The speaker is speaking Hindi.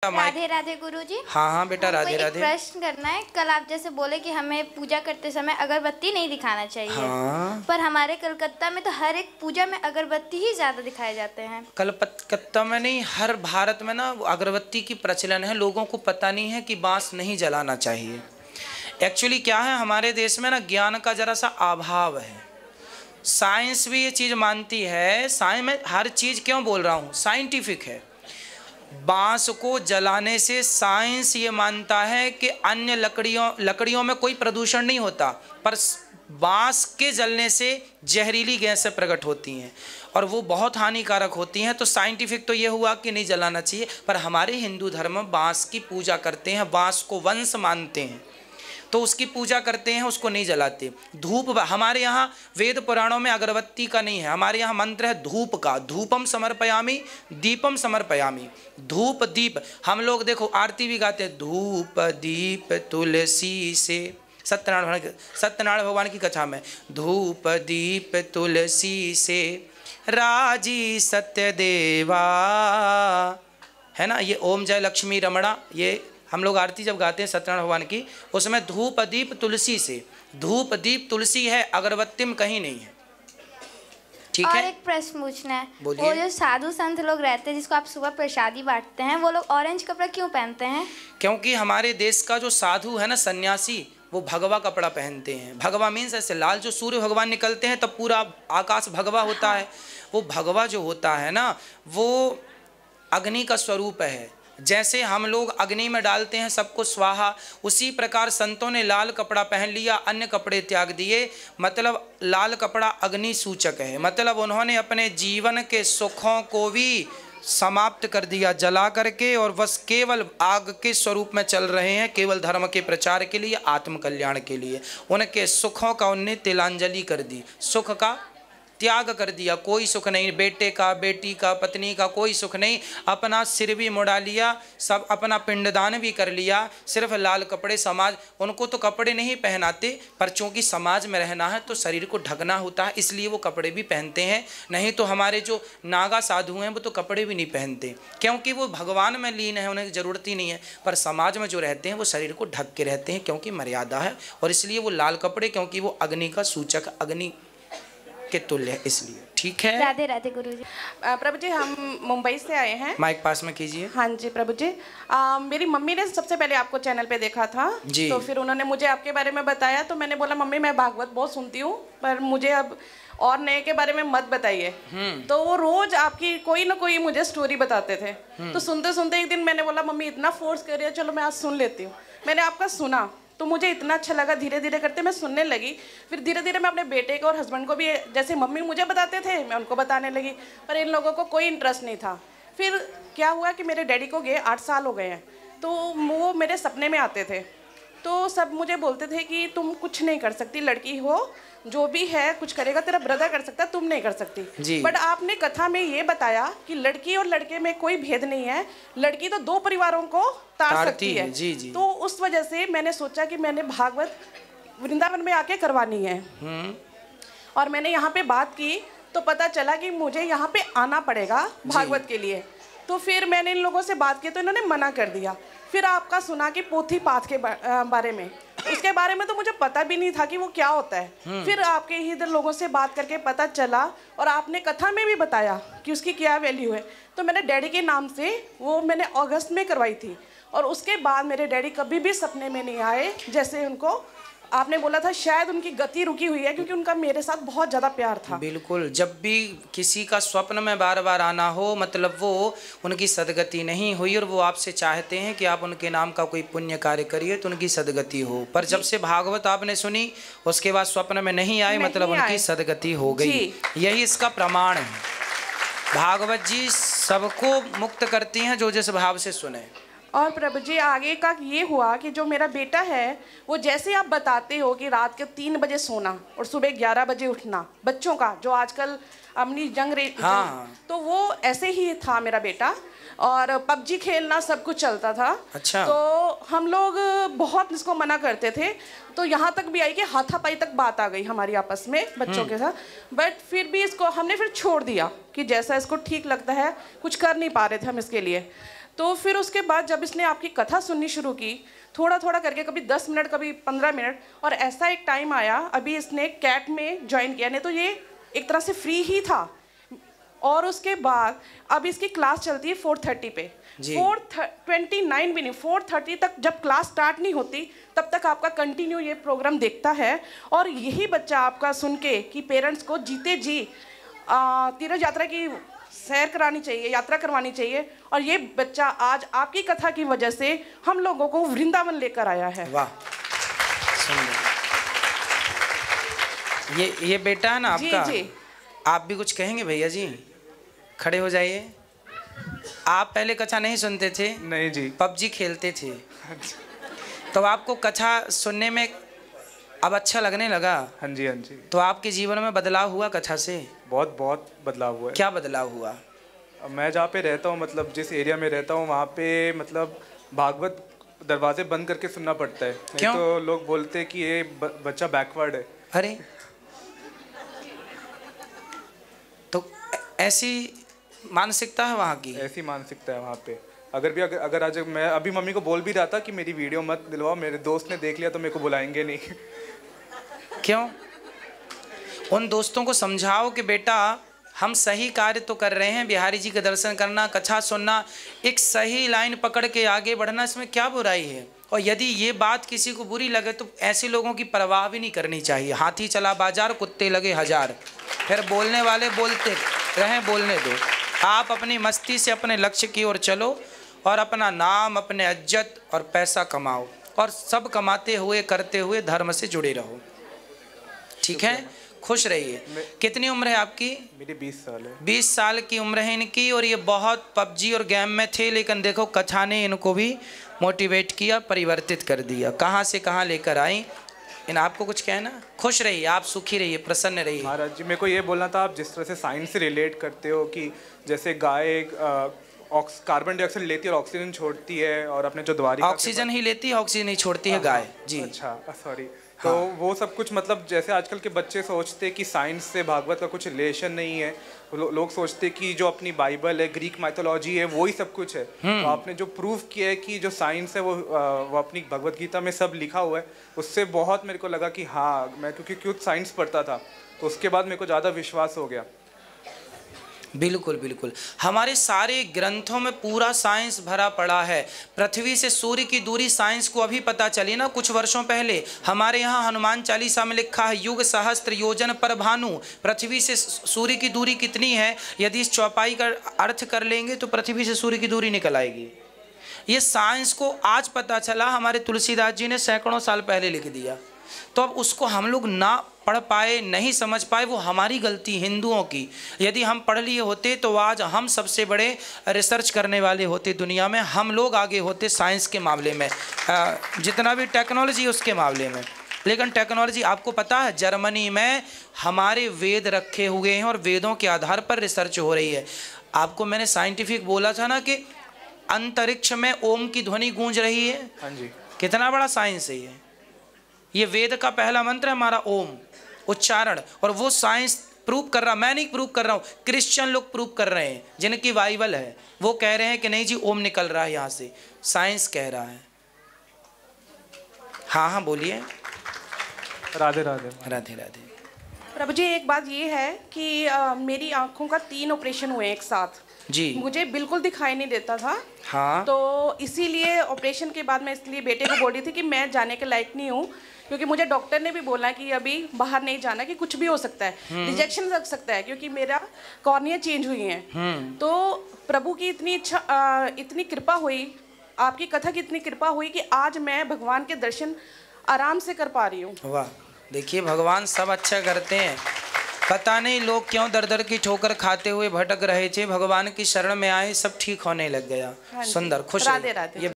राधे राधे गुरुजी। हाँ हाँ बेटा, राधे राधे। प्रश्न करना है। कल आप जैसे बोले कि हमें पूजा करते समय अगरबत्ती नहीं दिखाना चाहिए। हाँ। पर हमारे कलकत्ता में तो हर एक पूजा में अगरबत्ती ही ज्यादा दिखाए जाते हैं। कलकत्ता में नहीं, हर भारत में ना अगरबत्ती की प्रचलन है। लोगों को पता नहीं है कि बांस नहीं जलाना चाहिए। एक्चुअली क्या है, हमारे देश में ना ज्ञान का जरा सा अभाव है। साइंस भी ये चीज़ मानती है। साइंस में हर चीज़ क्यों बोल रहा हूँ, साइंटिफिक है। बांस को जलाने से साइंस ये मानता है कि अन्य लकड़ियों में कोई प्रदूषण नहीं होता, पर बांस के जलने से जहरीली गैसें प्रकट होती हैं और वो बहुत हानिकारक होती हैं। तो साइंटिफिक तो ये हुआ कि नहीं जलाना चाहिए, पर हमारे हिंदू धर्म में बांस की पूजा करते हैं, बांस को वंश मानते हैं, तो उसकी पूजा करते हैं, उसको नहीं जलाते। धूप, हमारे यहाँ वेद पुराणों में अगरबत्ती का नहीं है, हमारे यहाँ मंत्र है धूप का। धूपम समर्पयामि दीपम समर्पयामि। धूप दीप, हम लोग देखो आरती भी गाते हैं, धूप दीप तुलसी से। सत्यनारायण भगवान की कथा में धूप दीप तुलसी से राजी सत्य देवा, है ना। ये ओम जय लक्ष्मी रमणा, ये हम लोग आरती जब गाते हैं सत्यनारायण भगवान की, उसमें धूप दीप तुलसी से। धूप दीप तुलसी है, अगरबत्ती में कहीं नहीं है। ठीक है। और एक प्रश्न पूछना है। वो बोलिए। जो साधु संत लोग रहते हैं जिसको आप सुबह प्रसादी बांटते हैं, वो लोग ऑरेंज कपड़ा क्यों पहनते हैं? क्योंकि हमारे देश का जो साधु है ना, सन्यासी, वो भगवा कपड़ा पहनते हैं। भगवा मीन्स ऐसे लाल, जो सूर्य भगवान निकलते हैं तब पूरा आकाश भगवा होता है। वो भगवा जो होता है ना, वो अग्नि का स्वरूप है। जैसे हम लोग अग्नि में डालते हैं सबको स्वाहा, उसी प्रकार संतों ने लाल कपड़ा पहन लिया, अन्य कपड़े त्याग दिए। मतलब लाल कपड़ा अग्नि सूचक है, मतलब उन्होंने अपने जीवन के सुखों को भी समाप्त कर दिया जला करके, और बस केवल आग के स्वरूप में चल रहे हैं, केवल धर्म के प्रचार के लिए, आत्म कल्याण के लिए। उनके सुखों का उनने तिलांजलि कर दी, सुख का त्याग कर दिया। कोई सुख नहीं, बेटे का, बेटी का, पत्नी का कोई सुख नहीं। अपना सिर भी मुड़ा लिया, सब अपना पिंडदान भी कर लिया, सिर्फ लाल कपड़े। समाज उनको तो कपड़े नहीं पहनाते, पर चूंकि समाज में रहना है तो शरीर को ढकना होता है, इसलिए वो कपड़े भी पहनते हैं। नहीं तो हमारे जो नागा साधु हैं वो तो कपड़े भी नहीं पहनते, क्योंकि वो भगवान में लीन है, उन्हें ज़रूरत ही नहीं है। पर समाज में जो रहते हैं वो शरीर को ढक के रहते हैं, क्योंकि मर्यादा है, और इसलिए वो लाल कपड़े, क्योंकि वो अग्नि का सूचक, अग्नि के तुल्य है, इसलिए। ठीक है। राधे राधे गुरुजी। प्रभु जी, हम मुंबई से आए हैं। माइक पास में कीजिए। हाँ जी प्रभु जी। मेरी मम्मी ने सबसे पहले आपको चैनल पे देखा था जी। तो फिर उन्होंने मुझे आपके बारे में बताया, तो मैंने बोला मम्मी मैं भागवत बहुत सुनती हूँ, पर मुझे अब और नए के बारे में मत बताइए। तो वो रोज आपकी कोई ना कोई मुझे स्टोरी बताते थे। तो सुनते सुनते एक दिन मैंने बोला मम्मी इतना फोर्स कर रही है, चलो मैं आज सुन लेती हूँ। मैंने आपका सुना तो मुझे इतना अच्छा लगा, धीरे धीरे करते मैं सुनने लगी। फिर धीरे धीरे मैं अपने बेटे को और हस्बैंड को भी, जैसे मम्मी मुझे बताते थे मैं उनको बताने लगी, पर इन लोगों को कोई इंटरेस्ट नहीं था। फिर क्या हुआ कि मेरे डैडी को गए 8 साल हो गए हैं, तो वो मेरे सपने में आते थे, तो सब मुझे बोलते थे कि तुम कुछ नहीं कर सकती, लड़की हो, जो भी है कुछ करेगा तेरा ब्रदर कर सकता है, तुम नहीं कर सकती। बट आपने कथा में ये बताया कि लड़की और लड़के में कोई भेद नहीं है, लड़की तो 2 परिवारों को तार सकती है। जी जी। तो उस वजह से मैंने सोचा कि मैंने भागवत वृंदावन में आके करवानी है। और मैंने यहाँ पे बात की तो पता चला कि मुझे यहाँ पे आना पड़ेगा भागवत के लिए। तो फिर मैंने इन लोगों से बात की तो इन्होंने मना कर दिया। फिर आपका सुना कि पोथी पाठ के बारे में, उसके बारे में तो मुझे पता भी नहीं था कि वो क्या होता है। फिर आपके ही इधर लोगों से बात करके पता चला, और आपने कथा में भी बताया कि उसकी क्या वैल्यू है। तो मैंने डैडी के नाम से वो मैंने अगस्त में करवाई थी, और उसके बाद मेरे डैडी कभी भी सपने में नहीं आए। जैसे उनको आपने बोला था शायद उनकी गति रुकी हुई है, क्योंकि उनका मेरे साथ बहुत ज़्यादा प्यार था। बिल्कुल, जब भी किसी का स्वप्न में बार बार आना हो, मतलब वो उनकी सदगति नहीं हुई, और वो आपसे चाहते हैं कि आप उनके नाम का कोई पुण्य कार्य करिए तो उनकी सदगति हो। पर जब से भागवत आपने सुनी उसके बाद स्वप्न में नहीं आए, मतलब उनकी सदगति हो गई। यही इसका प्रमाण है। भागवत जी सबको मुक्त करती हैं जो जिस भाव से सुने। और प्रभु जी आगे का ये हुआ कि जो मेरा बेटा है, वो जैसे आप बताते हो कि रात के 3 बजे सोना और सुबह 11 बजे उठना, बच्चों का जो आजकल अपनी हाँ। तो वो ऐसे ही था मेरा बेटा, और पबजी खेलना सब कुछ चलता था। अच्छा। तो हम लोग बहुत इसको मना करते थे, तो यहाँ तक भी आई कि हाथापाई तक बात आ गई हमारी आपस में बच्चों के साथ। बट फिर भी इसको हमने फिर छोड़ दिया कि जैसा इसको ठीक लगता है, कुछ कर नहीं पा रहे थे हम इसके लिए। तो फिर उसके बाद जब इसने आपकी कथा सुननी शुरू की, थोड़ा थोड़ा करके, कभी 10 मिनट, कभी 15 मिनट, और ऐसा एक टाइम आया, अभी इसने कैट में ज्वाइन किया, नहीं तो ये एक तरह से फ्री ही था। और उसके बाद अब इसकी क्लास चलती है 4:30 पे, 4:29 भी नहीं, 4:30 तक जब क्लास स्टार्ट नहीं होती तब तक आपका कंटिन्यू ये प्रोग्राम देखता है। और यही बच्चा आपका सुन के कि पेरेंट्स को जीते जी तीर्थ यात्रा की सैर करानी चाहिए, यात्रा करवानी चाहिए, और ये बच्चा आज आपकी कथा की वजह से हम लोगों को वृंदावन लेकर आया है। वाह, ये बेटा है ना आपका? जी जी। आप भी कुछ कहेंगे भैया जी? खड़े हो जाइए। आप पहले कथा नहीं सुनते थे? नहीं जी। पबजी खेलते थे तो आपको कथा सुनने में अब अच्छा लगने लगा? हाँ जी, हाँ जी। तो आपके जीवन में बदलाव हुआ कथा से? बहुत बहुत बदलाव हुआ है। क्या बदलाव हुआ? मैं जहाँ पे रहता हूँ, मतलब जिस एरिया में रहता हूँ, वहाँ पे मतलब भागवत दरवाजे बंद करके सुनना पड़ता है। क्यों? तो लोग बोलते हैं कि ये बच्चा बैकवर्ड है। अरे, तो ऐसी मानसिकता है वहाँ की? ऐसी मानसिकता है वहाँ पे। अगर आज मैं अभी मम्मी को बोल भी रहा था कि मेरी वीडियो मत दिलवाओ, मेरे दोस्त ने देख लिया तो मेरे को बुलाएंगे नहीं। क्यों? उन दोस्तों को समझाओ कि बेटा हम सही कार्य तो कर रहे हैं, बिहारी जी के दर्शन करना, कथा सुनना, एक सही लाइन पकड़ के आगे बढ़ना, इसमें क्या बुराई है? और यदि ये बात किसी को बुरी लगे तो ऐसे लोगों की परवाह भी नहीं करनी चाहिए। हाथी चला बाजार, कुत्ते लगे हजार, फिर बोलने वाले बोलते रहें, बोलने दो। आप अपनी मस्ती से अपने लक्ष्य की ओर चलो और अपना नाम, अपने इज्जत और पैसा कमाओ, और सब कमाते हुए करते हुए धर्म से जुड़े रहो। ठीक है? खुश रहिए। कितनी उम्र है आपकी? मेरी 20 साल है। 20 साल की उम्र है इनकी, और ये बहुत पबजी और गेम में थे, लेकिन देखो कथा ने इनको भी मोटिवेट किया, परिवर्तित कर दिया, कहाँ से कहाँ लेकर आई। इन आपको कुछ कहना? खुश रहिए, आप सुखी रहिए, प्रसन्न रहिए। महाराज जी, मेरे को ये बोलना था, आप जिस तरह से साइंस से रिलेट करते हो कि जैसे गाय कार्बन डाइऑक्साइड लेती है और ऑक्सीजन छोड़ती है, और अपने जो द्वारिका ऑक्सीजन ही लेती है, ऑक्सीजन नहीं छोड़ती है गाय जी। अच्छा, सॉरी। तो वो सब कुछ, मतलब जैसे आजकल के बच्चे सोचते हैं कि साइंस से भागवत का कुछ रिलेशन नहीं है, लोग सोचते हैं कि जो अपनी बाइबल है, ग्रीक माइथोलॉजी है, वो ही सब कुछ है। तो आपने जो प्रूफ किया है कि जो साइंस है वो अपनी भगवत गीता में सब लिखा हुआ है, उससे बहुत मेरे को लगा कि हाँ, मैं क्योंकि साइंस पढ़ता था तो उसके बाद मेरे को ज़्यादा विश्वास हो गया। बिल्कुल बिल्कुल, हमारे सारे ग्रंथों में पूरा साइंस भरा पड़ा है। पृथ्वी से सूर्य की दूरी साइंस को अभी पता चली ना, कुछ वर्षों पहले। हमारे यहाँ हनुमान चालीसा में लिखा है, युग सहस्त्र योजन पर भानु। पृथ्वी से सूर्य की दूरी कितनी है, यदि इस चौपाई का अर्थ कर लेंगे तो पृथ्वी से सूर्य की दूरी निकल आएगी। ये साइंस को आज पता चला, हमारे तुलसीदास जी ने सैकड़ों साल पहले लिख दिया। तो अब उसको हम लोग ना पढ़ पाए, नहीं समझ पाए, वो हमारी गलती, हिंदुओं की। यदि हम पढ़ लिए होते तो आज हम सबसे बड़े रिसर्च करने वाले होते दुनिया में, हम लोग आगे होते साइंस के मामले में, जितना भी टेक्नोलॉजी उसके मामले में। लेकिन टेक्नोलॉजी, आपको पता है जर्मनी में हमारे वेद रखे हुए हैं और वेदों के आधार पर रिसर्च हो रही है। आपको मैंने साइंटिफिक बोला था ना कि अंतरिक्ष में ओम की ध्वनि गूंज रही है। हाँ जी। कितना बड़ा साइंस है ये वेद का पहला मंत्र है हमारा, ओम उच्चारण, और वो साइंस प्रूव कर रहा, मैं नहीं प्रूव कर रहा हूँ, क्रिश्चियन लोग प्रूव कर रहे हैं जिनकी बाइबल है, वो कह रहे हैं कि नहीं जी ओम निकल रहा है यहाँ से, साइंस कह रहा है। हाँ हाँ बोलिए। राधे राधे। राधे राधे। प्रभु जी, एक बात ये है कि मेरी आंखों का 3 ऑपरेशन हुए एक साथ जी। मुझे बिल्कुल दिखाई नहीं देता था। हाँ। तो इसीलिए ऑपरेशन के बाद मैं इसलिए बेटे को बोल रही थी कि मैं जाने के लायक नहीं हूँ, क्योंकि मुझे डॉक्टर ने भी बोला कि अभी बाहर नहीं जाना, कि कुछ भी हो सकता है, रिजेक्शन लग सकता है, क्योंकि मेरा कॉर्निया चेंज हुई है। तो प्रभु की इतनी इच्छा, इतनी कृपा हुई, आपकी कथा की इतनी कृपा हुई कि आज मैं भगवान के दर्शन आराम से कर पा रही हूँ। वाह, देखिए भगवान सब अच्छा करते हैं। पता नहीं लोग क्यों दर दर की ठोकर खाते हुए भटक रहे थे, भगवान की शरण में आए, सब ठीक होने लग गया। सुंदर, खुश। राधे राधे।